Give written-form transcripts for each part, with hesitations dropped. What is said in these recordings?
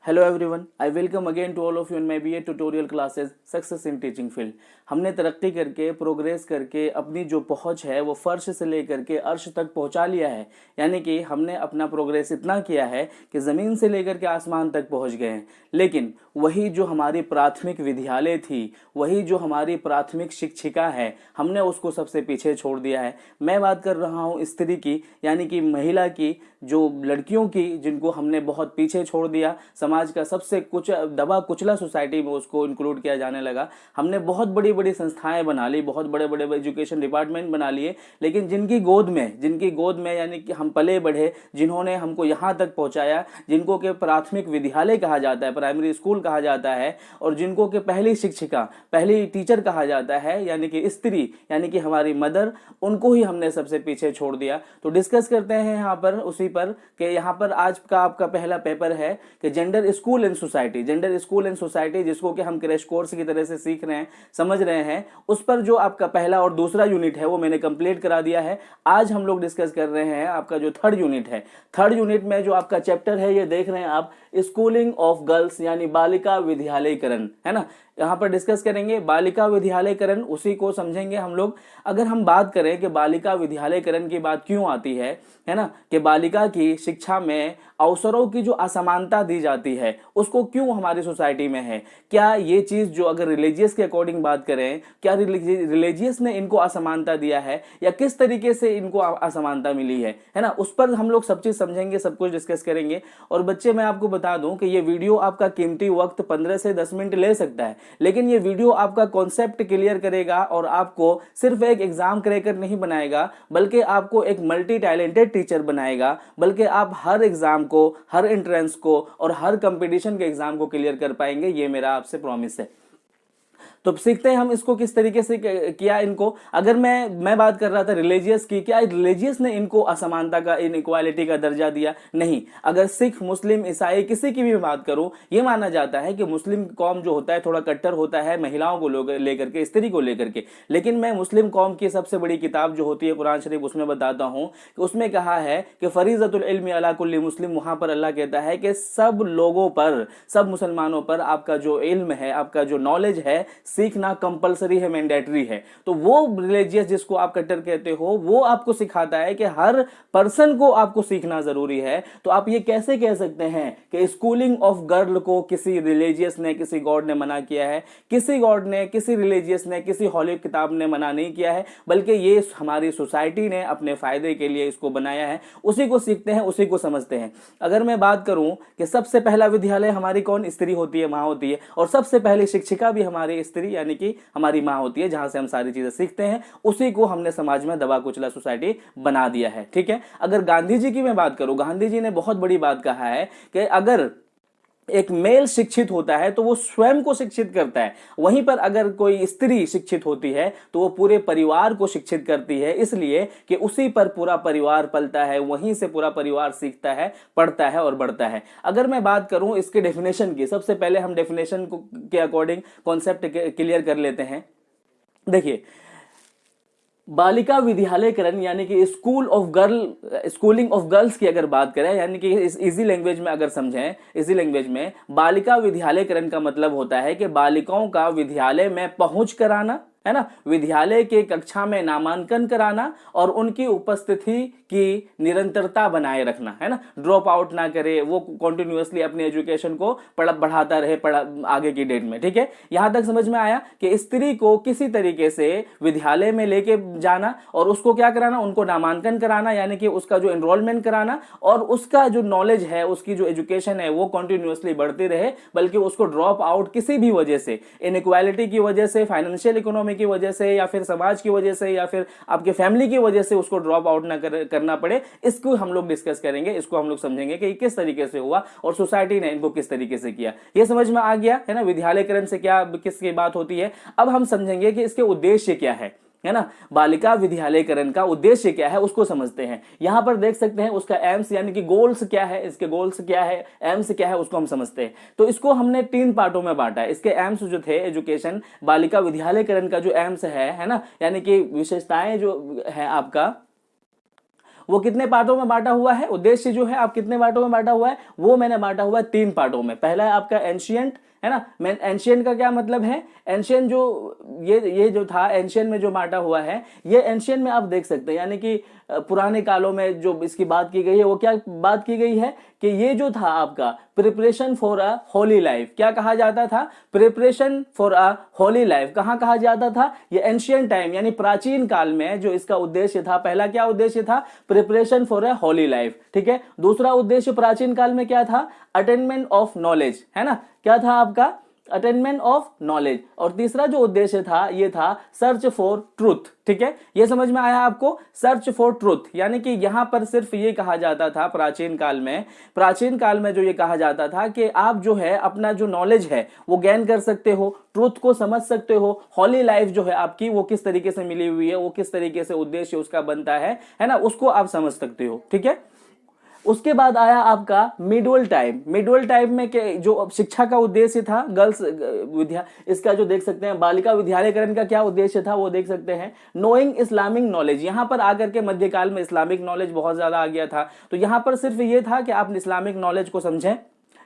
Hello everyone, I welcome again to all of you in my BA tutorial classes success in teaching field. हमने तरक्की करके progress करके अपनी जो पहुंच है वो फर्श से लेकर के अर्श तक पहुंचा लिया है। यानी कि हमने अपना प्रोग्रेस इतना किया है कि ज़मीन से लेकर के आसमान तक पहुंच गए हैं। लेकिन वही जो हमारी प्राथमिक विद्यालय थी, वही जो हमारी प्राथमिक शिक्षिका है, हमने उसको सबसे पीछे छोड़ दिया है। मैं बात कर रहा हूँ स्त्री की, यानी कि महिला की, जो लड़कियों की, जिनको हमने बहुत पीछे छोड़ दिया। समाज का सबसे कुछ दबा कुचला सोसाइटी में उसको इंक्लूड किया जाने लगा। हमने बहुत बड़ी बड़ी संस्थाएं बना ली, बहुत बड़े बड़े एजुकेशन डिपार्टमेंट बना लिए, लेकिन जिनकी गोद में यानी कि हम पले बढ़े, जिन्होंने हमको यहाँ तक पहुँचाया, जिनको के प्राथमिक विद्यालय कहा जाता है, प्राइमरी स्कूल कहा जाता है, और जिनको के पहली शिक्षिका, पहली टीचर कहा जाता है, यानी कि स्त्री, यानी कि हमारी मदर, उनको ही हमने सबसे पीछे छोड़ दिया। तो डिस्कस करते हैं यहाँ पर उसी पर कि यहाँ पर आज का आपका पहला पेपर है कि जेंडर स्कूल एंड सोसाइटी, जिसको कि हम क्रैश कोर्स की तरह से सीख रहे हैं, समझ रहे हैं, उस पर जो आपका पहला और दूसरा यूनिट है वो मैंने कंप्लीट करा दिया है। आज हम लोग डिस्कस कर रहे हैं आपका जो थर्ड यूनिट है। थर्ड यूनिट में जो आपका चैप्टर है, ये देख रहे हैं आप, स्कूलिंग ऑफ गर्ल्स, यानी बालिका विद्यालयकरण, है ना। यहाँ पर डिस्कस करेंगे बालिका विद्यालयकरण, उसी को समझेंगे हम लोग। अगर हम बात करें कि बालिका विद्यालयकरण की बात क्यों आती है ना, कि बालिका की शिक्षा में अवसरों की जो असमानता दी जाती है, उसको क्यों हमारी सोसाइटी में है। क्या ये चीज जो, अगर रिलीजियस के अकॉर्डिंग बात करें, क्या रिलीजियस ने इनको असमानता दिया है, या किस तरीके से इनको असमानता मिली है ना, उस पर हम लोग सब चीज समझेंगे, सब कुछ डिस्कस करेंगे। और बच्चे, मैं आपको बता दूं कि ये वीडियो आपका कीमती वक्त 15 से 10 मिनट ले सकता है, लेकिन ये वीडियो आपका कॉन्सेप्ट क्लियर करेगा और आपको सिर्फ एक एग्जाम क्रैकर नहीं बनाएगा, बल्कि आपको एक मल्टी टैलेंटेड टीचर बनाएगा, बल्कि आप हर एग्जाम को, हर एंट्रेंस को और हर कंपटीशन के एग्जाम को क्लियर कर पाएंगे। ये मेरा आपसे प्रॉमिस है। तो सीखते हैं हम इसको किस तरीके से किया इनको। अगर मैं बात कर रहा था रिलीजियस की, क्या रिलीजियस ने इनको असमानता का, इनइक्वालिटी का दर्जा दिया? नहीं। अगर सिख, मुस्लिम, ईसाई, किसी की भी बात करूं, ये माना जाता है कि मुस्लिम कौम जो होता है थोड़ा कट्टर होता है महिलाओं को लेकर के, स्त्री को लेकर के। लेकिन मैं मुस्लिम कौम की सबसे बड़ी किताब जो होती है कुरान शरीफ, उसमें बताता हूं कि उसमें कहा है कि फरीजतुल इल्मी अला कुल्ली मुस्लिम। वहां पर अल्लाह कहता है कि सब लोगों पर, सब मुसलमानों पर आपका जो इल्म है, आपका जो नॉलेज है, सीखना कंपलसरी है, मैंडेटरी है। तो वो रिलीजियस जिसको आप कट्टर कहते हो, वो आपको सिखाता है कि हर पर्सन को आपको सीखना जरूरी है। तो आप ये कैसे कह सकते हैं कि स्कूलिंग ऑफ गर्ल को किसी रिलीजियस ने, किसी गॉड ने मना किया है? किसी गॉड ने, किसी रिलीजियस ने, किसी हॉली किताब ने मना नहीं किया है, बल्कि ये हमारी सोसाइटी ने अपने फायदे के लिए इसको बनाया है। उसी को सीखते हैं, उसी को समझते हैं। अगर मैं बात करूं कि सबसे पहला विद्यालय हमारी कौन? स्त्री होती है, मां होती है, और सबसे पहली शिक्षिका भी हमारी स्त्री यानी कि हमारी मां होती है, जहां से हम सारी चीजें सीखते हैं। उसी को हमने समाज में दबा कुचला सोसाइटी बना दिया है। ठीक है। अगर गांधी जी की मैं बात करूं, गांधी जी ने बहुत बड़ी बात कहा है कि अगर एक मेल शिक्षित होता है तो वो स्वयं को शिक्षित करता है, वहीं पर अगर कोई स्त्री शिक्षित होती है तो वो पूरे परिवार को शिक्षित करती है, इसलिए कि उसी पर पूरा परिवार पलता है, वहीं से पूरा परिवार सीखता है, पढ़ता है और बढ़ता है। अगर मैं बात करूं इसके डेफिनेशन की, सबसे पहले हम डेफिनेशन के अकॉर्डिंग कॉन्सेप्ट क्लियर कर लेते हैं। देखिए, बालिका विद्यालयकरण यानी कि स्कूलिंग ऑफ गर्ल्स की अगर बात करें, यानी कि इस इजी लैंग्वेज में अगर समझें, इजी लैंग्वेज में बालिका विद्यालयकरण का मतलब होता है कि बालिकाओं का विद्यालय में पहुंच कराना, है ना, विद्यालय के कक्षा में नामांकन कराना और उनकी उपस्थिति की निरंतरता बनाए रखना, है ना, ड्रॉप आउट ना करे, वो कंटिन्यूअसली अपनी एजुकेशन को बढ़ाता रहे आगे की डेट में। ठीक है। यहां तक समझ में आया कि स्त्री को किसी तरीके से विद्यालय में लेके जाना और उसको क्या कराना, उनको नामांकन कराना, यानी कि उसका जो एनरोलमेंट कराना, और उसका जो नॉलेज है, उसकी जो एजुकेशन है वो कंटिन्यूअसली बढ़ती रहे, बल्कि उसको ड्रॉप आउट किसी भी वजह से, इनइक्वालिटी की वजह से, फाइनेंशियल इकोनॉमी की वजह से, या फिर समाज की वजह से, या फिर आपके फैमिली की वजह से उसको ड्रॉप आउट ना करना पड़े। इसको हम लोग डिस्कस करेंगे, इसको हम लोग समझेंगे कि किस तरीके से हुआ और सोसाइटी ने इनको किस तरीके से किया। ये समझ में आ गया, है ना, विद्यालयकरण से क्या, किसकी बात होती है। अब हम समझेंगे कि इसके उद्देश्य क्या है ना, बालिका विद्यालयकरण का उद्देश्य क्या है, उसको समझते हैं। यहां पर देख सकते हैं उसका एम्स यानी कि गोल्स क्या है, इसके गोल्स क्या है, एम्स क्या है, उसको हम समझते हैं। तो इसको हमने 3 पार्टों में बांटा है। इसके एम्स जो थे, एजुकेशन, बालिका विद्यालयकरण का जो एम्स है ना, यानी कि विशेषताएं जो है आपका, वो कितने पार्टों में बांटा हुआ है, उद्देश्य जो है आप कितने पार्टों में बांटा हुआ है, वो मैंने बांटा हुआ है 3 पार्टों में। पहला है आपका एंशियंट, है ना। मैं एंशियंट का क्या मतलब है, एंशियंट जो ये जो था एंशियंट में जो बांटा हुआ है, ये एंशियंट में आप देख सकते हैं, यानी कि पुराने कालों में जो इसकी बात की गई है, वो क्या बात की गई है कि ये जो था आपका preparation for a Holi life, क्या कहा जाता था, preparation for a Holi life कहाँ कहा जाता था, ये एंशियंट टाइम यानी प्राचीन काल में जो इसका उद्देश्य था, पहला क्या उद्देश्य था, preparation for a Holi life, ठीक है। दूसरा उद्देश्य प्राचीन काल में क्या था, अटेनमेंट ऑफ नॉलेज, है ना, क्या था आपका, अटेनमेंट ऑफ नॉलेज। और तीसरा जो उद्देश्य था ये था सर्च फॉर ट्रूथ, ठीक है। ये समझ में आया आपको, सर्च फॉर ट्रूथ, यानी कि यहां पर सिर्फ ये कहा जाता था प्राचीन काल में जो ये कहा जाता था कि आप जो है अपना जो नॉलेज है वो गेन कर सकते हो, ट्रूथ को समझ सकते हो, हॉली लाइफ जो है आपकी वो किस तरीके से मिली हुई है, वो किस तरीके से उद्देश्य उसका बनता है ना, उसको आप समझ सकते हो, ठीक है। उसके बाद आया आपका मिडवल टाइम में के जो शिक्षा का उद्देश्य था, गर्ल्स विद्या, इसका जो देख सकते हैं बालिका विद्यालयकरण का क्या उद्देश्य था वो देख सकते हैं, नोइंग इस्लामिक नॉलेज। यहां पर आकर के मध्यकाल में इस्लामिक नॉलेज बहुत ज्यादा आ गया था, तो यहां पर सिर्फ ये था कि आप इस्लामिक नॉलेज को समझें,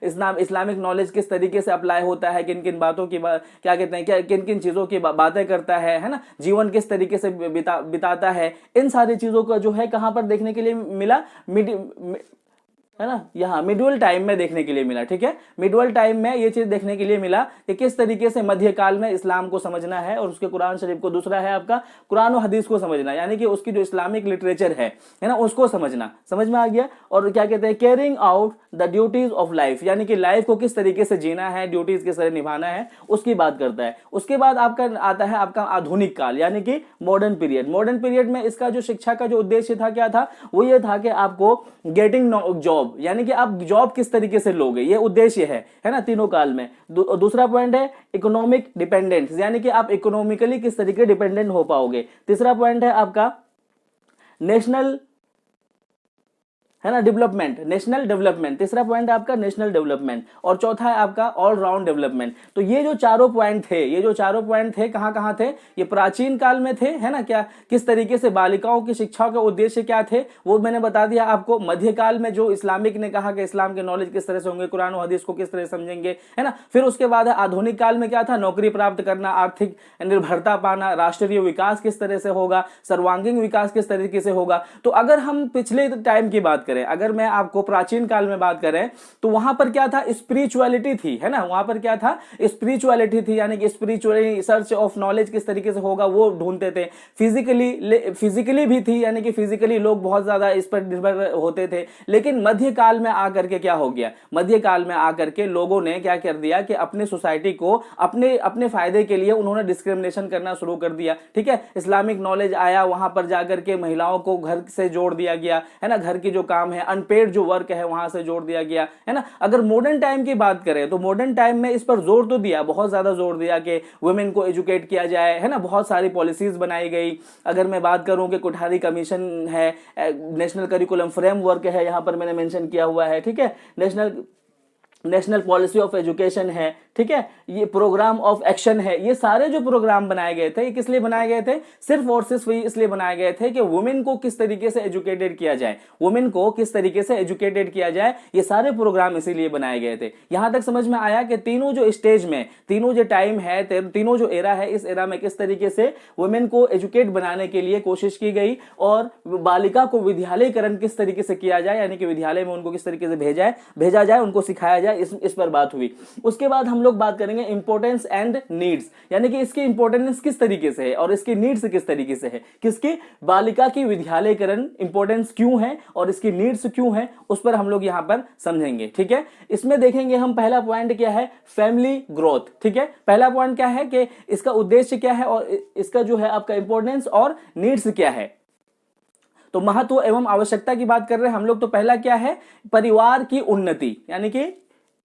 इस्लामिक नॉलेज किस तरीके से अप्लाई होता है, किन किन बातों की क्या कहते हैं, क्या किन किन चीजों की बातें करता है ना, जीवन किस तरीके से बिताता है, इन सारी चीजों का जो है कहां पर देखने के लिए मिला, है ना, यहाँ मिडवल टाइम में देखने के लिए मिला, ठीक है। मिडवल टाइम में ये चीज देखने के लिए मिला कि किस तरीके से मध्यकाल में इस्लाम को समझना है और उसके कुरान शरीफ को, दूसरा है आपका कुरान और हदीस को समझना, यानी कि उसकी जो इस्लामिक लिटरेचर है ना, उसको समझना, समझ में आ गया। और क्या कहते हैं, caring out the duties of life, यानी कि लाइफ को किस तरीके से जीना है, ड्यूटीज किस तरह निभाना है, उसकी बात करता है। उसके बाद आपका आता है आपका आधुनिक काल, यानी कि मॉडर्न पीरियड में इसका जो शिक्षा का जो उद्देश्य था क्या था, वो ये था कि आपको गेटिंग जॉब, यानी कि आप जॉब किस तरीके से लोगे, ये उद्देश्य है ना, तीनों काल में। दूसरा पॉइंट है इकोनॉमिक डिपेंडेंस, यानी कि आप इकोनॉमिकली किस तरीके डिपेंडेंट हो पाओगे। तीसरा पॉइंट है आपका नेशनल, है ना, नेशनल डेवलपमेंट, तीसरा पॉइंट है आपका नेशनल डेवलपमेंट, और चौथा है आपका ऑल राउंड डेवलपमेंट। तो ये जो चारों पॉइंट थे, कहां थे, ये प्राचीन काल में थे, है ना, क्या किस तरीके से बालिकाओं की शिक्षा के उद्देश्य क्या थे वो मैंने बता दिया आपको। मध्यकाल में जो इस्लामिक ने कहा कि इस्लाम के नॉलेज किस तरह से होंगे, कुरान और हदीस को किस तरह से समझेंगे, है ना। फिर उसके बाद है आधुनिक काल में क्या था, नौकरी प्राप्त करना, आर्थिक निर्भरता पाना, राष्ट्रीय विकास किस तरह से होगा, सर्वांगीण विकास किस तरीके से होगा। तो अगर हम पिछले टाइम की बात करें, अगर मैं आपको प्राचीन काल में बात करें तो वहां पर क्या था, स्पिरिचुअलिटी थी, है ना, वहां पर क्या था, स्पिरिचुअलिटी थी, यानी कि स्पिरिचुअली सर्च ऑफ नॉलेज किस तरीके से होगा वो ढूंढते थे। फिजिकली भी थी, यानी कि फिजिकली लोग बहुत ज्यादा इस पर निर्भर होते थे। लेकिन मध्यकाल में आकर के क्या हो गया, मध्यकाल में आकर के लोगों ने क्या कर दिया कि अपने सोसाइटी को अपने फायदे के लिए उन्होंने डिस्क्रिमिनेशन करना शुरू कर दिया, ठीक है। इस्लामिक नॉलेज आया, वहां पर जाकर के महिलाओं को घर से जोड़ दिया गया, है ना, घर की जो काम है, अनपेड जो वर्क है वहां से जोड़ दिया गया, है ना। अगर मॉडर्न टाइम की बात करें तो मॉडर्न टाइम में इस पर जोर तो दिया, बहुत ज्यादा जोर दिया कि वुमेन को एजुकेट किया जाए, है ना, बहुत सारी पॉलिसीज बनाई गई। अगर मैं बात करूं कि कोठारी कमीशन है, नेशनल करिकुलम फ्रेमवर्क है, यहां पर मैंने मेंशन किया हुआ है, ठीक है, नेशनल पॉलिसी ऑफ एजुकेशन है, ठीक है, ये प्रोग्राम ऑफ एक्शन है। ये सारे जो प्रोग्राम बनाए गए थे, ये किस लिए बनाए गए थे, सिर्फ और सिर्फ इसलिए बनाए गए थे कि वुमेन को किस तरीके से एजुकेटेड किया जाए, ये सारे प्रोग्राम इसीलिए बनाए गए थे। यहां तक समझ में आया कि तीनों जो स्टेज में, तीनों जो टाइम है, तीनों जो एरा है, इस एरा में किस तरीके से वुमेन को एजुकेट बनाने के लिए कोशिश की गई और बालिका को विद्यालयकरण किस तरीके से किया जाए, यानी कि विद्यालय में उनको किस तरीके से भेजा जाए, उनको सिखाया जाए, इस पर बात हुई। उसके बाद हम लोग बात करेंगे इंपॉर्टेंस एंड नीड्स, यानी कि इसकी इंपॉर्टेंस किस तरीके से है और इसकी नीड्स किस तरीके से है, किसकी, बालिका की विद्यालयकरण इंपॉर्टेंस क्यों है और इसकी नीड्स क्यों है, उस पर हम लोग यहां पर समझेंगे, ठीक है। इसमें देखेंगे हम, पहला पॉइंट क्या है, फैमिली ग्रोथ, ठीक है। पहला पॉइंट क्या है कि इसका उद्देश्य क्या है और इसका जो है आपका इंपॉर्टेंस और नीड्स क्या है। तो महत्व एवं आवश्यकता की बात कर रहे हैं हम लोग, तो पहला क्या है, परिवार की उन्नति,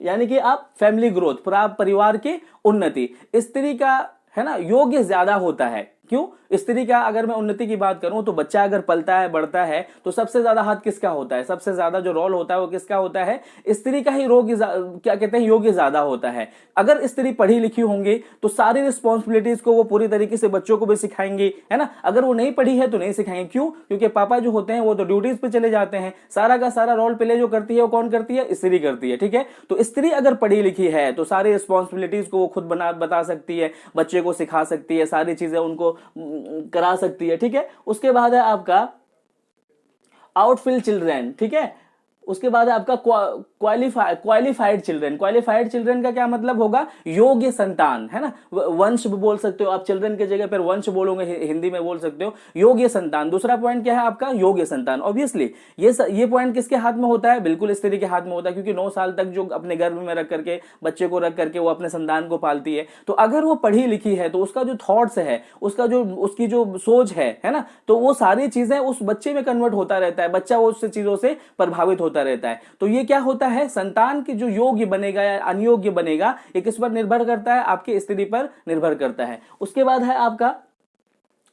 यानी कि आप फैमिली ग्रोथ, परिवार की उन्नति। स्त्री का, है ना, योग्य ज्यादा होता है, क्यों, स्त्री का अगर मैं उन्नति की बात करूं तो बच्चा अगर पलता है बढ़ता है तो सबसे ज्यादा हाथ किसका होता है, सबसे ज्यादा जो रोल होता है वो किसका होता है, स्त्री का ही क्या कहते हैं योग्य ज्यादा होता है। अगर स्त्री पढ़ी लिखी होंगी तो सारी रिस्पॉन्सिबिलिटीज को वो पूरी तरीके से बच्चों को भी सिखाएंगी, है ना। अगर वो नहीं पढ़ी है तो नहीं सिखाएंगे, क्यों, क्योंकि पापा जो होते हैं वो तो ड्यूटीज पे चले जाते हैं, सारा का सारा रोल प्ले जो करती है वो कौन करती है, स्त्री करती है, ठीक है। तो स्त्री अगर पढ़ी लिखी है तो सारी रिस्पॉन्सिबिलिटीज को वो खुद बता सकती है, बच्चे को सिखा सकती है, सारी चीजें उनको करा सकती है, ठीक है। उसके बाद है आपका आउटफील्ड चिल्ड्रेन, ठीक है। उसके बाद है आपका क्वालिफाइड चिल्ड्रन। क्वालिफाइड चिल्ड्रन का क्या मतलब होगा, योग्य संतान, है ना। वंश बोल सकते हो आप, चिल्ड्रन के जगह पर वंश बोलोगे, हिंदी में बोल सकते हो योग्य संतान। दूसरा पॉइंट क्या है आपका, योग्य संतान। ऑब्वियसली ये पॉइंट किसके हाथ में होता है, बिल्कुल स्त्री के हाथ में होता है, क्योंकि 9 साल तक जो अपने गर्भ में रख करके बच्चे को रख करके वो अपने संतान को पालती है। तो अगर वो पढ़ी लिखी है तो उसका जो थॉट्स है, उसकी जो सोच है ना, तो वो सारी चीजें उस बच्चे में कन्वर्ट होता रहता है, बच्चा वो उस चीजों से प्रभावित होता रहता है। तो ये क्या होता है, संतान की जो योग्य बनेगा या अनयोग्य बनेगा ये किस पर निर्भर करता है, आपकी स्थिति पर निर्भर करता है। उसके बाद है आपका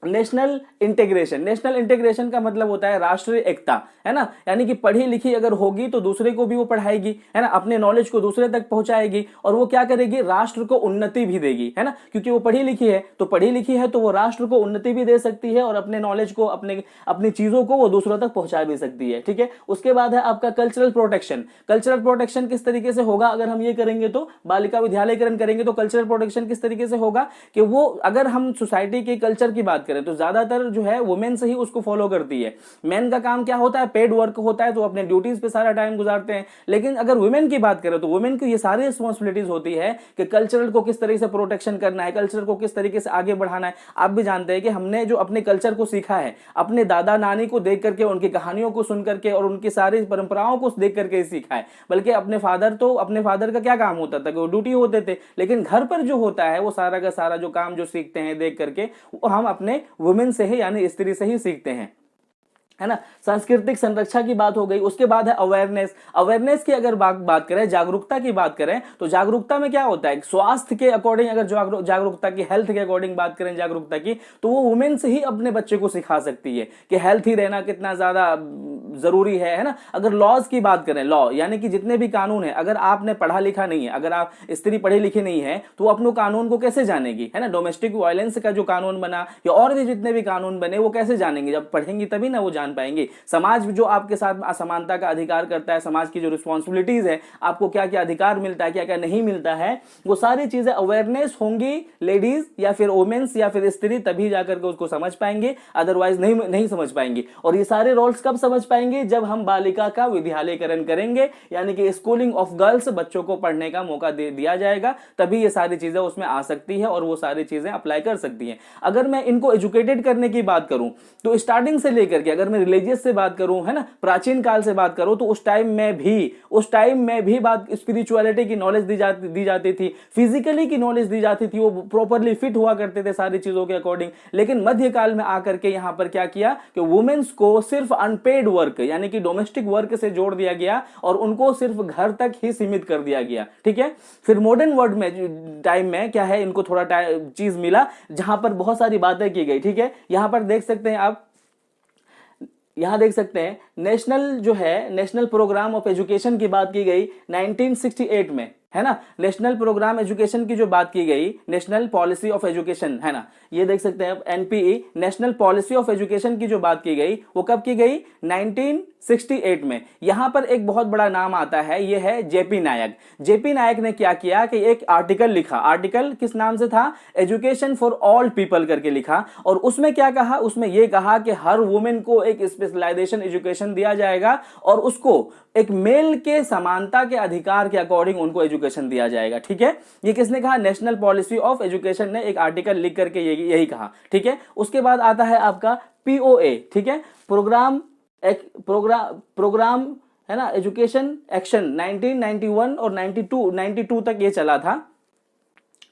नेशनल इंटीग्रेशन। नेशनल इंटीग्रेशन का मतलब होता है राष्ट्रीय एकता, है ना। यानी कि पढ़ी लिखी अगर होगी तो दूसरे को भी वो पढ़ाएगी, है ना, अपने नॉलेज को दूसरे तक पहुंचाएगी, और वो क्या करेगी, राष्ट्र को उन्नति भी देगी, है ना, क्योंकि वो पढ़ी लिखी है। तो पढ़ी लिखी है तो वो राष्ट्र को उन्नति भी दे सकती है और अपने नॉलेज को, अपनी चीजों को वो दूसरों तक पहुंचा भी सकती है, ठीक है। उसके बाद है आपका कल्चरल प्रोटेक्शन। कल्चरल प्रोटेक्शन किस तरीके से होगा, अगर हम ये करेंगे तो बालिका विद्यालयकरण करेंगे तो कल्चरल प्रोटेक्शन किस तरीके से होगा कि वो, अगर हम सोसाइटी के कल्चर की बात करें तो ज्यादातर जो है वुमेन से ही उसको फॉलो करती है। मेन का काम क्या होता है, पेड वर्क होता है, तो अपने ड्यूटीज पे सारा टाइम गुजारते हैं। लेकिन अगर वुमेन की बात करें तो वुमेन की ये सारी रिस्पॉन्सिबिलिटीज होती है कि कल्चरल को किस तरीके से प्रोटेक्शन करना है, कल्चर को किस तरीके से आगे बढ़ाना है। आप भी जानते हैं कि हमने जो अपने कल्चर को सीखा है अपने दादा नानी को देख करके, उनकी कहानियों को सुन करके और उनकी सारी परंपराओं को देख करके सीखा है। बल्कि अपने फादर का क्या काम होता था कि वो ड्यूटी होते थे, लेकिन घर पर जो होता है वो सारा का सारा जो काम जो सीखते हैं देख करके वो हम अपने वुमेन से ही यानी स्त्री से ही सीखते हैं, है ना। सांस्कृतिक संरक्षा की बात हो गई। उसके बाद है अवेयरनेस। अवेयरनेस की अगर बात करें, जागरूकता की बात करें तो जागरूकता में क्या होता है, स्वास्थ्य के अकॉर्डिंग अगर जागरूकता की, हेल्थ के अकॉर्डिंग बात करें जागरूकता की, तो वो वुमेन से ही अपने बच्चे को सिखा सकती है कि हेल्थ ही रहना कितना ज्यादा जरूरी है ना। अगर लॉज की बात करें, लॉ यानी कि जितने भी कानून है, अगर आपने पढ़ा लिखा नहीं है, अगर आप स्त्री पढ़ी लिखी नहीं है तो वो अपने कानून को कैसे जानेगी, है ना। डोमेस्टिक वायलेंस का जो कानून बना या और भी जितने भी कानून बने वो कैसे जानेंगे, जब पढ़ेंगी तभी ना वो जान पाएंगे। समाज जो आपके साथ असमानता का अधिकार करता है, समाज की जो रिस्पॉन्सिबिलिटीज है, आपको क्या क्या अधिकार मिलता है, क्या क्या नहीं मिलता है, वो सारी चीजें अवेयरनेस होंगी लेडीज या फिर वुमेन्स या फिर स्त्री, तभी जाकर के उसको समझ पाएंगे, अदरवाइज नहीं समझ पाएंगे। और ये सारे रोल्स कब समझ पाएंगे, जब हम बालिका का विद्यालयकरण करेंगे, यानी कि स्कूलिंग ऑफ गर्ल्स, बच्चों को पढ़ने का मौका दिया जाएगा, तभी ये सारी चीजें उसमें आ सकती है और वो सारी चीजें अप्लाई कर सकती हैं। अगर मैं इनको एजुकेटेड करने की बात करूं तो स्टार्टिंग से लेकर के, अगर मैं रिलीजियस से बात करूं, है ना, प्राचीन काल से बात करूं, तो उस टाइम में भी बात स्पिरिचुअलिटी की नॉलेज दी जाती थी, फिजिकली की नॉलेज दी जाती थी, वो प्रॉपरली फिट हुआ करते थे सारी चीजों के अकॉर्डिंग। लेकिन मध्यकाल में आकर के यहां पर क्या किया कि वुमेन्स को सिर्फ अनपेड वर्क यानी कि डोमेस्टिक वर्क से जोड़ दिया गया और उनको सिर्फ घर तक ही सीमित कर दिया गया, ठीक है। फिर मॉडर्न वर्ल्ड में टाइम में क्या है, इनको थोड़ा चीज मिला जहां पर बहुत सारी बातें की गई, ठीक है। यहां पर देख सकते हैं आप, यहां देख सकते हैं नेशनल प्रोग्राम ऑफ एजुकेशन की बात की गई 1968 में, है ना। नेशनल प्रोग्राम एजुकेशन की जो बात की गई, नेशनल पॉलिसी ऑफ एजुकेशन, है ना, ये देख सकते हैं NPE, national policy of education की जो बात की गई वो कब की गई, 1968 में। यहां पर एक बहुत बड़ा नाम आता है, ये है जेपी नायक। जेपी नायक ने क्या किया कि एक आर्टिकल लिखा, आर्टिकल किस नाम से था, एजुकेशन फॉर ऑल पीपल करके लिखा, और उसमें क्या कहा, उसमें यह कहा कि हर वुमेन को एक स्पेशलाइजेशन एजुकेशन दिया जाएगा और उसको एक मेल के समानता के अधिकार के अकॉर्डिंग उनको एजुकेशन दिया जाएगा, ठीक है। ये किसने कहा, नेशनल पॉलिसी ऑफ एजुकेशन ने एक आर्टिकल लिख करके यही कहा, ठीक है। उसके बाद आता है आपका पीओए, ठीक है, प्रोग्राम है ना, एजुकेशन एक्शन 1991 और 92 तक ये चला था।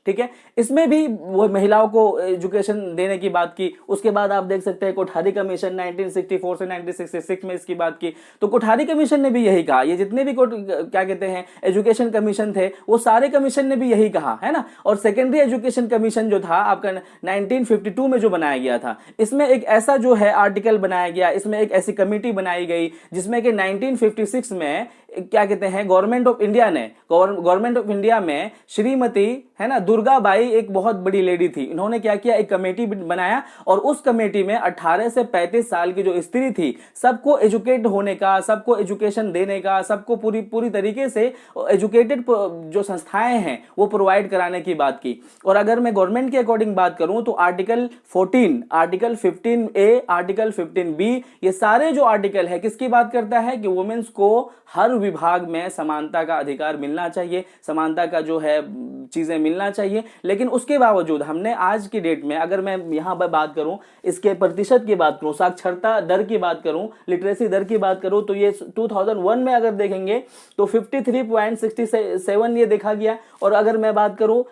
ठीक है। इसमें भी वो महिलाओं को एजुकेशन देने की बात की। उसके बाद आप देख सकते हैं कोठारी कमीशन 1964 से 1966 में इसकी बात की, तो कोठारी कमीशन ने भी यही कहा। ये जितने भी क्या कहते हैं एजुकेशन कमीशन थे, वो सारे कमीशन ने भी यही कहा, है ना। और सेकेंडरी एजुकेशन कमीशन जो था आपका 1952 में जो बनाया गया था, इसमें एक ऐसा जो है आर्टिकल बनाया गया, इसमें एक ऐसी कमेटी बनाई गई जिसमें कि 1956 में क्या कहते हैं गवर्नमेंट ऑफ इंडिया ने, गवर्नमेंट ऑफ इंडिया में श्रीमती, है ना, दुर्गा बाई एक बहुत बड़ी लेडी थी। इन्होंने क्या किया, एक कमेटी बनाया और उस कमेटी में 18 से 35 साल की जो स्त्री थी, सबको एजुकेट होने का, सबको एजुकेशन देने का, सबको पूरी तरीके से एजुकेटेड जो संस्थाएं हैं वो प्रोवाइड कराने की बात की। और अगर मैं गवर्नमेंट के अकॉर्डिंग बात करूं तो article 14, article 15A, article 15B, ये सारे जो आर्टिकल है किसकी बात करता है कि वुमेन्स को हर विभाग में समानता का अधिकार मिलना चाहिए, समानता का जो है चीजें मिलना चाहिए। लेकिन उसके बावजूद हमने आज की डेट में, अगर मैं यहां पर बात करूं, इसके प्रतिशत की बात करूं, साक्षरता दर की बात करूं, लिटरेसी दर की बात करूं, तो ये 2001 में अगर देखेंगे तो 53.67 ये देखा गया। और अगर मैं बात करूं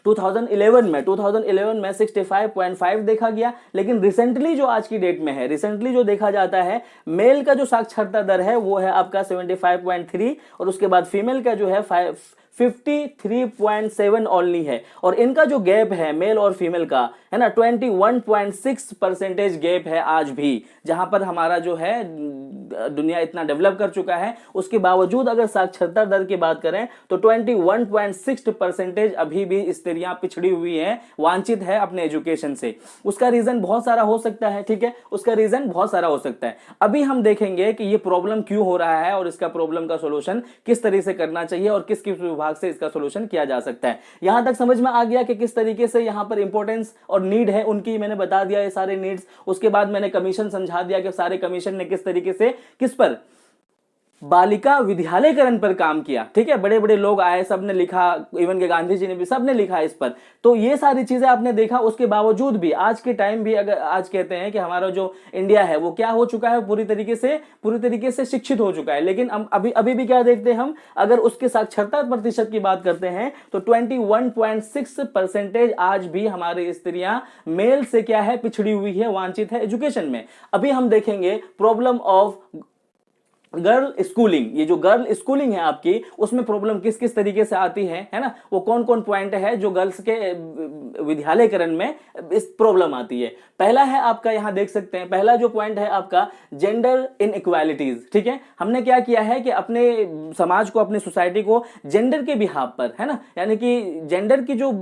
2011 में 65.5 देखा गया। लेकिन रिसेंटली जो आज की डेट में है, रिसेंटली जो देखा जाता है, मेल का जो साक्षरता दर है वो है आपका 75.3 और उसके बाद फीमेल का जो है 53.7 ओनली है। और इनका जो गैप है मेल और फीमेल का, है ना, 21.6% गैप है आज भी। जहां पर हमारा जो है दुनिया इतना डेवलप कर चुका है, उसके बावजूद अगर साक्षरता दर की बात करें तो 21.6% अभी भी स्त्रियां पिछड़ी हुई हैं, वांछित है अपने एजुकेशन से। उसका रीजन बहुत सारा हो सकता है, ठीक है, उसका रीजन बहुत सारा हो सकता है। अभी हम देखेंगे कि ये प्रॉब्लम क्यों हो रहा है और इसका प्रॉब्लम का सोल्यूशन किस तरीके से करना चाहिए और किस किस विभाग से इसका सोल्यूशन किया जा सकता है। यहां तक समझ में आ गया कि किस तरीके से यहां पर इंपॉर्टेंस और नीड है उनकी, मैंने बता दिया ये सारे नीड्स। उसके बाद मैंने कमीशन समझा दिया कि सारे कमीशन ने किस तरीके से, किस पर, बालिका विद्यालयकरण पर काम किया, ठीक है। बड़े बड़े लोग आए, सबने लिखा, इवन के गांधी जी ने भी, सबने लिखा इस पर। तो ये सारी चीजें आपने देखा। उसके बावजूद भी आज के टाइम भी, अगर आज कहते हैं कि हमारा जो इंडिया है वो क्या हो चुका है, पूरी तरीके से शिक्षित हो चुका है। लेकिन अभी भी क्या देखते हैं हम, अगर उसके साक्षरता प्रतिशत की बात करते हैं तो 21.6% आज भी हमारी स्त्रियां मेल से क्या है, पिछड़ी हुई है, वांछित है एजुकेशन में। अभी हम देखेंगे प्रॉब्लम ऑफ गर्ल स्कूलिंग। ये जो गर्ल स्कूलिंग है आपकी, उसमें प्रॉब्लम किस किस तरीके से आती है ना, वो कौन कौन पॉइंट है जो गर्ल्स के विद्यालयकरण में इस प्रॉब्लम आती है। पहला है आपका, यहां देख सकते हैं, पहला जो पॉइंट है आपका जेंडर इनइक्वालिटीज, ठीक है। हमने क्या किया है कि अपने समाज को, अपनी सोसाइटी को जेंडर के बिहाफ पर, है ना, यानी कि जेंडर की जो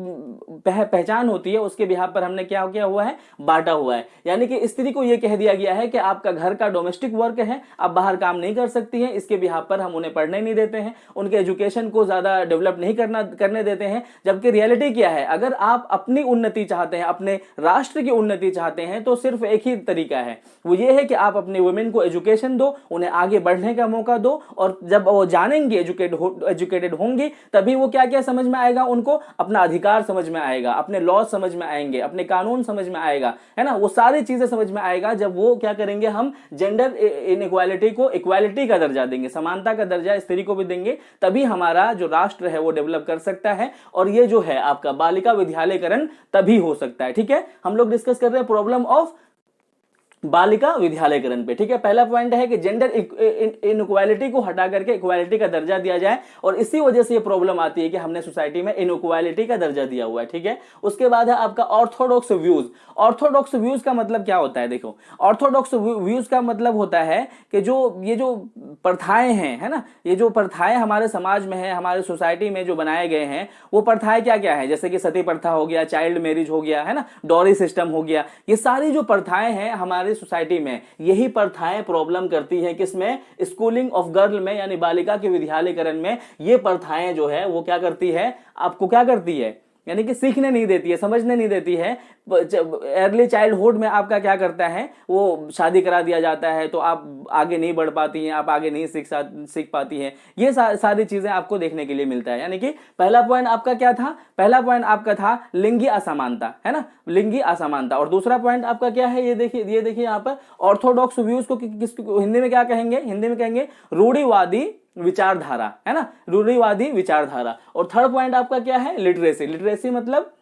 पहचान होती है उसके बिहाफ पर हमने क्या किया हुआ है, बांटा हुआ है। यानी कि स्त्री को यह कह दिया गया है कि आपका घर का डोमेस्टिक वर्क है, आप बाहर काम नहीं कर सकती हैं, इसके बिहाफ पर हम उन्हें पढ़ने नहीं देते हैं, उनके एजुकेशन को ज्यादा डेवलप नहीं करने देते हैं। जबकि रियलिटी क्या है, अगर आप अपनी उन्नति चाहते हैं, अपने राष्ट्र की उन्नति चाहते हैं, तो सिर्फ एक ही तरीका है, वो ये है कि आप अपने वुमेन को एजुकेशन दो, उन्हें आगे बढ़ने का मौका दो। और जब वो जानेंगे, एजुकेटेड होंगी, तभी वो क्या क्या समझ में आएगा, उनको अपना अधिकार समझ में आएगा, अपने लॉ समझ में आएंगे, अपने कानून समझ में आएगा, है ना, वो सारी चीजें समझ में आएगा। जब वो क्या करेंगे, हम जेंडर इनइक्वालिटी को इक्वालिटी का दर्जा देंगे, समानता का दर्जा स्त्री को भी देंगे, तभी हमारा जो राष्ट्र है वो डेवलप कर सकता है। और ये जो है आपका बालिका विद्यालयकरण तभी हो सकता है, ठीक है। हम लोग डिस्कस कर रहे हैं प्रॉब्लम ऑफ बालिका विद्यालयकरण पे, ठीक है। पहला पॉइंट है कि जेंडर इनइक्वालिटी को हटा करके इक्वालिटी का दर्जा दिया जाए, और इसी वजह से ये प्रॉब्लम आती है कि हमने सोसाइटी में इनइक्वालिटी का दर्जा दिया हुआ है, ठीक है। उसके बाद है आपका ऑर्थोडॉक्स व्यूज। ऑर्थोडॉक्स व्यूज का मतलब क्या होता है, देखो, ऑर्थोडॉक्स व्यूज का मतलब होता है कि ये जो प्रथाएं हैं, है ना, ये जो प्रथाएं हमारे समाज में है, हमारे सोसाइटी में जो बनाए गए हैं, वो प्रथाएं क्या क्या है, जैसे कि सती प्रथा हो गया, चाइल्ड मैरिज हो गया, है ना, डॉरी सिस्टम हो गया, ये सारी जो प्रथाएं हैं हमारे सोसाइटी में, यही प्रथाएं प्रॉब्लम करती हैं किसमें, स्कूलिंग ऑफ गर्ल में, यानी बालिका के विद्यालयकरण में। ये प्रथाएं जो है वो क्या करती है, आपको क्या करती है, यानी कि सीखने नहीं देती है, समझने नहीं देती है। अर्ली चाइल्डहुड में आपका क्या करता है, वो शादी करा दिया जाता है, तो आप आगे नहीं बढ़ पाती हैं, आप आगे नहीं सीख पाती हैं। ये सारी चीजें आपको देखने के लिए मिलता है। यानी कि पहला पॉइंट आपका क्या था, पहला पॉइंट आपका था लिंगी असमानता, है ना, लिंगी असमानता। और दूसरा पॉइंट आपका क्या है, ये देखिए यहाँ पर ऑर्थोडॉक्स व्यूज को हिंदी में क्या कहेंगे, हिंदी में कहेंगे रूढ़िवादी विचारधारा, है ना, रूढ़िवादी विचारधारा। और थर्ड पॉइंट आपका क्या है, लिटरेसी। लिटरेसी मतलब,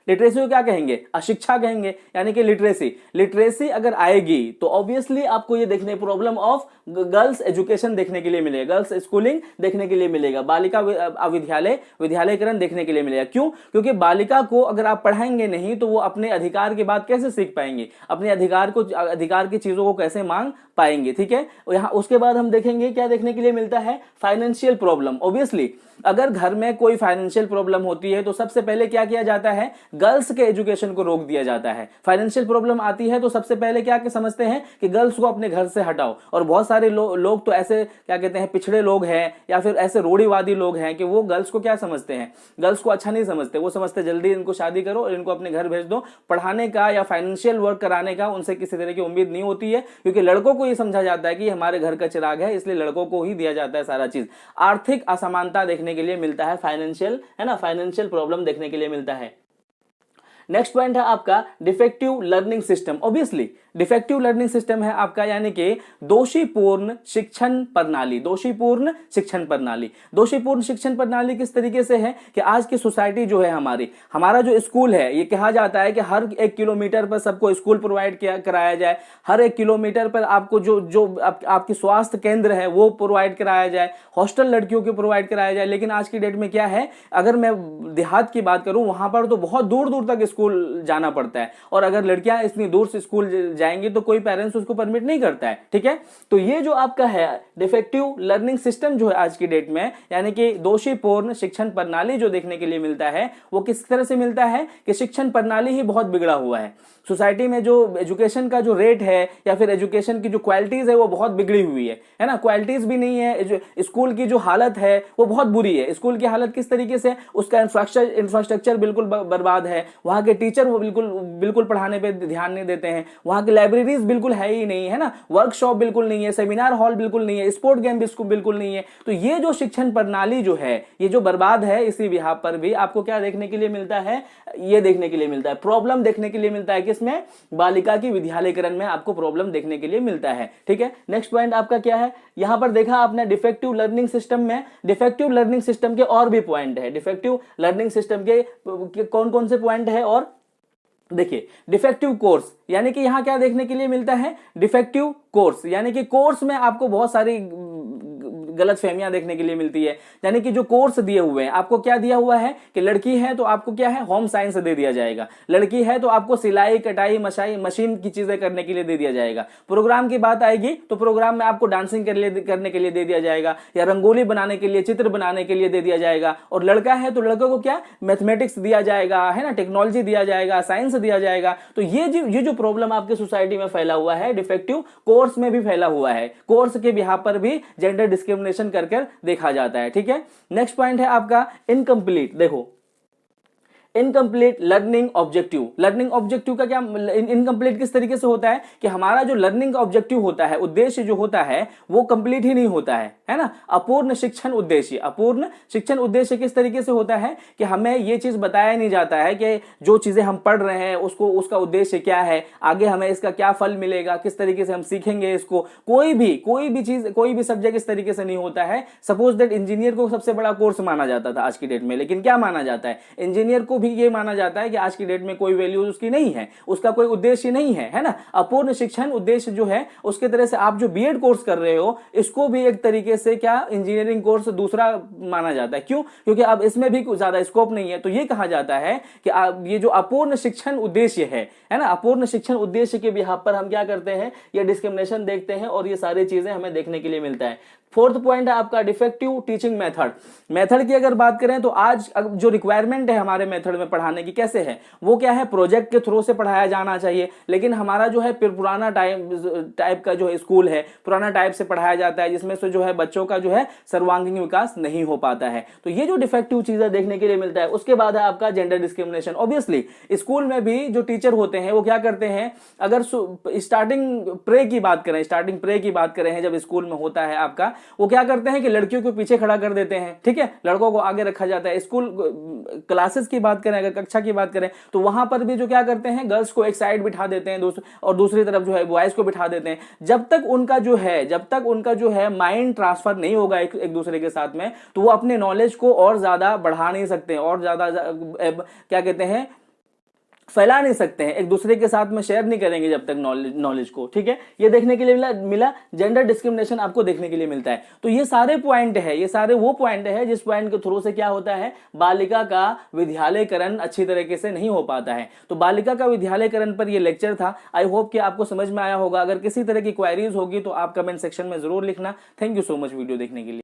लिटरेसी को क्या कहेंगे, अशिक्षा कहेंगे, यानी कि लिटरेसी। लिटरेसी अगर आएगी तो ऑब्वियसली आपको ये देखने प्रॉब्लम ऑफ गर्ल्स एजुकेशन देखने के लिए मिलेगा, गर्ल्स स्कूलिंग देखने के लिए मिलेगा, बालिका विद्यालय विद्यालयकरण देखने के लिए मिलेगा। क्यों? क्योंकि बालिका को अगर आप पढ़ाएंगे नहीं तो वो अपने अधिकार की बात कैसे सीख पाएंगे, अपने अधिकार की चीजों को कैसे मांग पाएंगे। ठीक है, यहाँ उसके बाद हम देखेंगे क्या देखने के लिए मिलता है, फाइनेंशियल प्रॉब्लम। ऑब्वियसली अगर घर में कोई फाइनेंशियल प्रॉब्लम होती है तो सबसे पहले क्या किया जाता है, गर्ल्स के एजुकेशन को रोक दिया जाता है। फाइनेंशियल प्रॉब्लम आती है तो सबसे पहले क्या समझते हैं कि गर्ल्स को अपने घर से हटाओ। और बहुत सारे लोग तो ऐसे क्या कहते हैं, पिछड़े लोग हैं या फिर ऐसे रूढ़िवादी लोग हैं कि वो गर्ल्स को क्या समझते हैं, गर्ल्स को अच्छा नहीं समझते। वो समझते जल्दी इनको शादी करो और इनको अपने घर भेज दो, पढ़ाने का या फाइनेंशियल वर्क कराने का उनसे किसी तरह की उम्मीद नहीं होती है, क्योंकि लड़कों को ये समझा जाता है कि हमारे घर का चिराग है, इसलिए लड़कों को ही दिया जाता है सारा चीज। आर्थिक असमानता देखने के लिए मिलता है, फाइनेंशियल, है ना, फाइनेंशियल प्रॉब्लम देखने के लिए मिलता है। नेक्स्ट पॉइंट है आपका defective learning system. Obviously defective learning system है आपका, यानी कि दोषीपूर्ण शिक्षण प्रणाली। दोषीपूर्ण शिक्षण प्रणाली, दोषीपूर्ण शिक्षण प्रणाली किस तरीके से है कि आज की सोसाइटी जो है हमारा जो स्कूल है, ये कहा जाता है कि हर 1 किलोमीटर पर सबको स्कूल प्रोवाइड कराया जाए, हर 1 किलोमीटर पर आपको जो आपकी स्वास्थ्य केंद्र है वो प्रोवाइड कराया जाए, हॉस्टल लड़कियों को प्रोवाइड कराया जाए। लेकिन आज की डेट में क्या है, अगर मैं देहात की बात करूं वहां पर तो बहुत दूर दूर तक स्कूल जाना पड़ता है, और अगर लड़कियां इतनी दूर से स्कूल जाएंगी तो कोई पेरेंट्स उसको परमिट नहीं करता है। ठीक है, तो ये जो आपका है डिफेक्टिव लर्निंग सिस्टम जो है आज की डेट में, यानी कि दोषीपूर्ण शिक्षण प्रणाली जो देखने के लिए मिलता है, वो किस तरह से मिलता है कि शिक्षण प्रणाली ही बहुत बिगड़ा हुआ है। सोसाइटी में जो एजुकेशन का जो रेट है या फिर एजुकेशन की जो क्वालिटीज है वो बहुत बिगड़ी हुई है ना, क्वालिटीज भी नहीं है। स्कूल की जो हालत है वो बहुत बुरी है। स्कूल की हालत किस तरीके से, उसका इंफ्रास्ट्रक्चर बिल्कुल बर्बाद है, वहां के टीचर वो बिल्कुल पढ़ाने पे ध्यान नहीं देते हैं, वहां की लाइब्रेरीज बिल्कुल है ही नहीं, है ना, वर्कशॉप बिल्कुल नहीं है, सेमिनार हॉल बिल्कुल नहीं है, स्पोर्ट गेम बिल्कुल नहीं है। तो ये जो शिक्षण प्रणाली जो है ये जो बर्बाद है, इसी बिहार पर भी आपको क्या देखने के लिए मिलता है, ये देखने के लिए मिलता है, प्रॉब्लम देखने के लिए मिलता है। किसमें, बालिका की विद्यालयकरण में आपको प्रॉब्लम देखने के लिए मिलता है। ठीक है, नेक्स्ट पॉइंट आपका क्या है, यहां पर देखा आपने डिफेक्टिव लर्निंग सिस्टम में, डिफेक्टिव लर्निंग सिस्टम के और भी पॉइंट है। डिफेक्टिव लर्निंग सिस्टम के कौन कौन से पॉइंट है, और देखिए डिफेक्टिव कोर्स, यानी कि यहां क्या देखने के लिए मिलता है, डिफेक्टिव कोर्स, यानी कि कोर्स में आपको बहुत सारी गलत फहमियां देखने के लिए मिलती है। यानी कि जो कोर्स दिए हुए हैं, आपको क्या दिया हुआ है कि लड़की है तो आपको क्या है, होम साइंस दे दिया जाएगा, लड़की है तो आपको सिलाई कटाई मशीन की चीजें करने के लिए दे दिया जाएगा। प्रोग्राम की बात आएगी तो प्रोग्राम में आपको डांसिंग करने के लिए दे दिया जाएगा, या रंगोली बनाने के लिए, चित्र बनाने के लिए दे दिया जाएगा। और लड़का है तो लड़कों को क्या, मैथमेटिक्स दिया जाएगा, है ना, टेक्नोलॉजी दिया जाएगा, साइंस दिया जाएगा। तो ये जो प्रॉब्लम आपके सोसाइटी में फैला हुआ है, डिफेक्टिव कोर्स में भी फैला हुआ है, कोर्स के बिहाफ पर भी जेंडर डिस्क्रिमिनेशन कर देखा जाता है। ठीक है, नेक्स्ट पॉइंट है आपका इनकम्प्लीट। देखो incomplete learning objective. Learning objective का क्या, इनकम्प्लीट किस तरीके से होता है कि हमारा जो लर्निंग ऑब्जेक्टिव होता है, उद्देश्य जो होता है वो कंप्लीट ही नहीं होता है ना। अपूर्ण शिक्षण उद्देश्य, अपूर्ण शिक्षण उद्देश्य किस तरीके से होता है कि हमें ये चीज बताया नहीं जाता है कि जो चीजें हम पढ़ रहे हैं उसका उद्देश्य क्या है, आगे हमें इसका क्या फल मिलेगा, किस तरीके से हम सीखेंगे इसको। कोई भी चीज, कोई भी सब्जेक्ट इस तरीके से नहीं होता है। सपोज दैट इंजीनियर को सबसे बड़ा कोर्स माना जाता था आज की डेट में, लेकिन क्या माना जाता है, इंजीनियर को भी ये माना जाता है कि आज की डेट में कोई वैल्यू उसकी नहीं है, उसका कोई उद्देश्य नहीं है ना। अपूर्ण शिक्षण उद्देश्य जो है उसके तरह से आप जो बीएड कोर्स कर रहे हो इसको भी एक तरीके से क्या इंजीनियरिंग कोर्स दूसरा माना जाता है। क्यों? क्योंकि अब इसमें भी ज्यादा स्कोप नहीं है। तो ये कहा जाता है कि ये जो अपूर्ण शिक्षण उद्देश्य है ना, अपूर्ण शिक्षण उद्देश्य के बिहाफ पर हम क्या करते हैं, ये डिस्क्रिमिनेशन देखते हैं और ये सारी चीजें हमें देखने के लिए मिलता है। फोर्थ पॉइंट है आपका डिफेक्टिव टीचिंग मेथड। मेथड की अगर बात करें तो आज जो रिक्वायरमेंट है हमारे मेथड में पढ़ाने की कैसे है, वो क्या है, प्रोजेक्ट के थ्रू से पढ़ाया जाना चाहिए। लेकिन हमारा जो है पुराना टाइप का जो है स्कूल है, पुराना टाइप से पढ़ाया जाता है, जिसमें से जो है बच्चों का जो है सर्वांगीण विकास नहीं हो पाता है। तो ये जो डिफेक्टिव चीजें देखने के लिए मिलता है। उसके बाद है आपका जेंडर डिस्क्रिमिनेशन। ऑब्वियसली स्कूल में भी जो टीचर होते हैं वो क्या करते हैं, अगर स्टार्टिंग प्रे की बात करें, जब स्कूल में होता है आपका, वो क्या करते हैं कि लड़कियों को पीछे खड़ा कर देते हैं, ठीक है, लड़कों को आगे रखा जाता है। स्कूल क्लासेस की बात बात करें, अगर कक्षा की बात करें, तो वहां पर भी जो क्या करते हैं, गर्ल्स को एक साइड बिठा देते हैं और दूसरी तरफ जो है बॉयज को बिठा देते हैं। जब तक उनका जो है माइंड ट्रांसफर नहीं होगा एक दूसरे के साथ में, तो वो अपने नॉलेज को और ज्यादा बढ़ा नहीं सकते, और ज्यादा क्या कहते हैं, फैला नहीं सकते हैं, एक दूसरे के साथ में शेयर नहीं करेंगे जब तक नॉलेज को। ठीक है, ये देखने के लिए मिला जेंडर डिस्क्रिमिनेशन आपको देखने के लिए मिलता है। तो ये सारे पॉइंट है, ये सारे वो पॉइंट है जिस पॉइंट के थ्रू से क्या होता है, बालिका का विद्यालयकरण अच्छी तरीके से नहीं हो पाता है। तो बालिका का विद्यालयकरण पर ये लेक्चर था। आई होप कि आपको समझ में आया होगा। अगर किसी तरह की क्वेरीज होगी तो आप कमेंट सेक्शन में जरूर लिखना। Thank you so much video देखने के लिए।